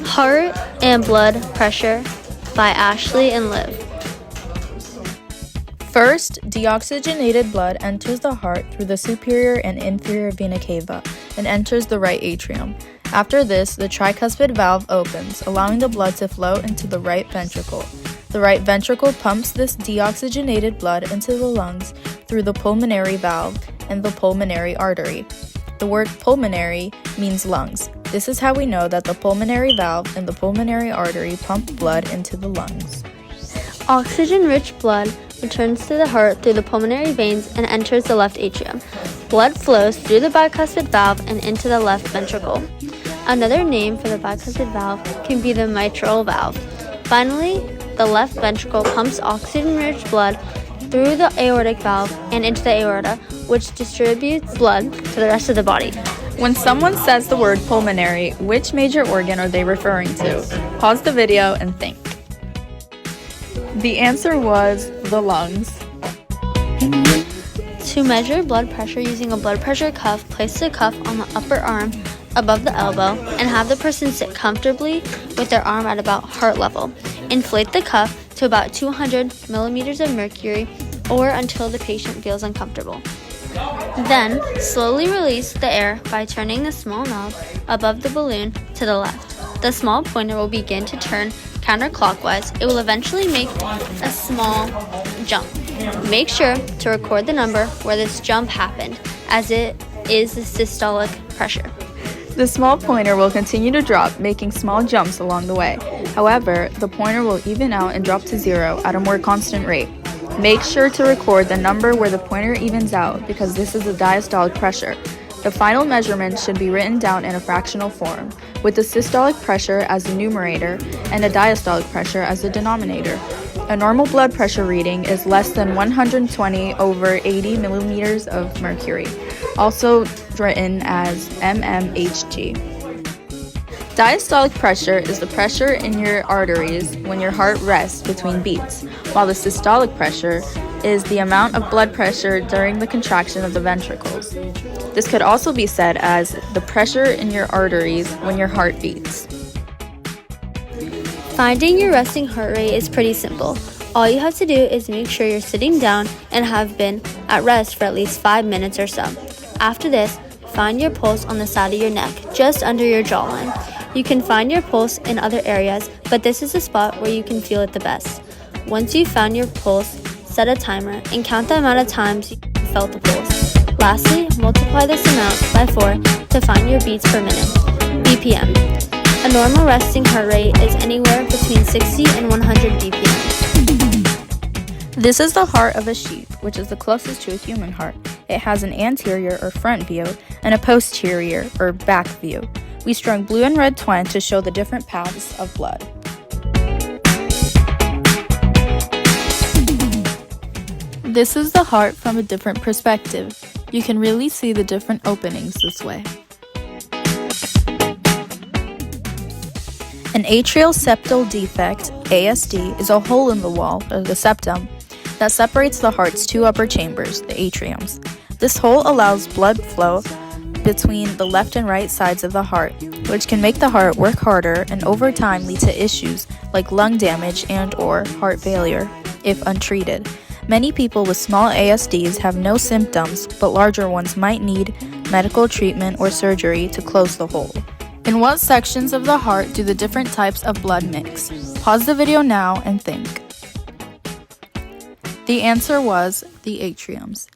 Heart and Blood Pressure by Ashley and Liv. First, deoxygenated blood enters the heart through the superior and inferior vena cava and enters the right atrium. After this, the tricuspid valve opens, allowing the blood to flow into the right ventricle. The right ventricle pumps this deoxygenated blood into the lungs through the pulmonary valve and the pulmonary artery. The word pulmonary means lungs. This is how we know that the pulmonary valve and the pulmonary artery pump blood into the lungs. Oxygen-rich blood returns to the heart through the pulmonary veins and enters the left atrium. Blood flows through the bicuspid valve and into the left ventricle. Another name for the bicuspid valve can be the mitral valve. Finally, the left ventricle pumps oxygen-rich blood through the aortic valve and into the aorta, which distributes blood to the rest of the body. When someone says the word pulmonary, which major organ are they referring to? Pause the video and think. The answer was the lungs. To measure blood pressure using a blood pressure cuff, place the cuff on the upper arm above the elbow and have the person sit comfortably with their arm at about heart level. Inflate the cuff to about 200 millimeters of mercury or until the patient feels uncomfortable. Then, slowly release the air by turning the small knob above the balloon to the left. The small pointer will begin to turn counterclockwise. It will eventually make a small jump. Make sure to record the number where this jump happened, as it is the systolic pressure. The small pointer will continue to drop, making small jumps along the way. However, the pointer will even out and drop to zero at a more constant rate. Make sure to record the number where the pointer evens out because this is the diastolic pressure. The final measurement should be written down in a fractional form, with the systolic pressure as the numerator and the diastolic pressure as the denominator. A normal blood pressure reading is less than 120 over 80 millimeters of mercury, also written as mmHg. Diastolic pressure is the pressure in your arteries when your heart rests between beats, while the systolic pressure is the amount of blood pressure during the contraction of the ventricles. This could also be said as the pressure in your arteries when your heart beats. Finding your resting heart rate is pretty simple. All you have to do is make sure you're sitting down and have been at rest for at least 5 minutes or so. After this, find your pulse on the side of your neck, just under your jawline. You can find your pulse in other areas, but this is the spot where you can feel it the best. Once you've found your pulse, set a timer and count the amount of times you felt the pulse. Lastly, multiply this amount by 4 to find your beats per minute, BPM. A normal resting heart rate is anywhere between 60 and 100 BPM. This is the heart of a sheep, which is the closest to a human heart. It has an anterior or front view and a posterior or back view. We strung blue and red twine to show the different paths of blood. This is the heart from a different perspective. You can really see the different openings this way. An atrial septal defect, ASD, is a hole in the wall, or the septum, that separates the heart's two upper chambers, the atriums. This hole allows blood flow between the left and right sides of the heart, which can make the heart work harder and over time lead to issues like lung damage and/or heart failure if untreated. Many people with small ASDs have no symptoms, but larger ones might need medical treatment or surgery to close the hole. In what sections of the heart do the different types of blood mix? Pause the video now and think. The answer was the atriums.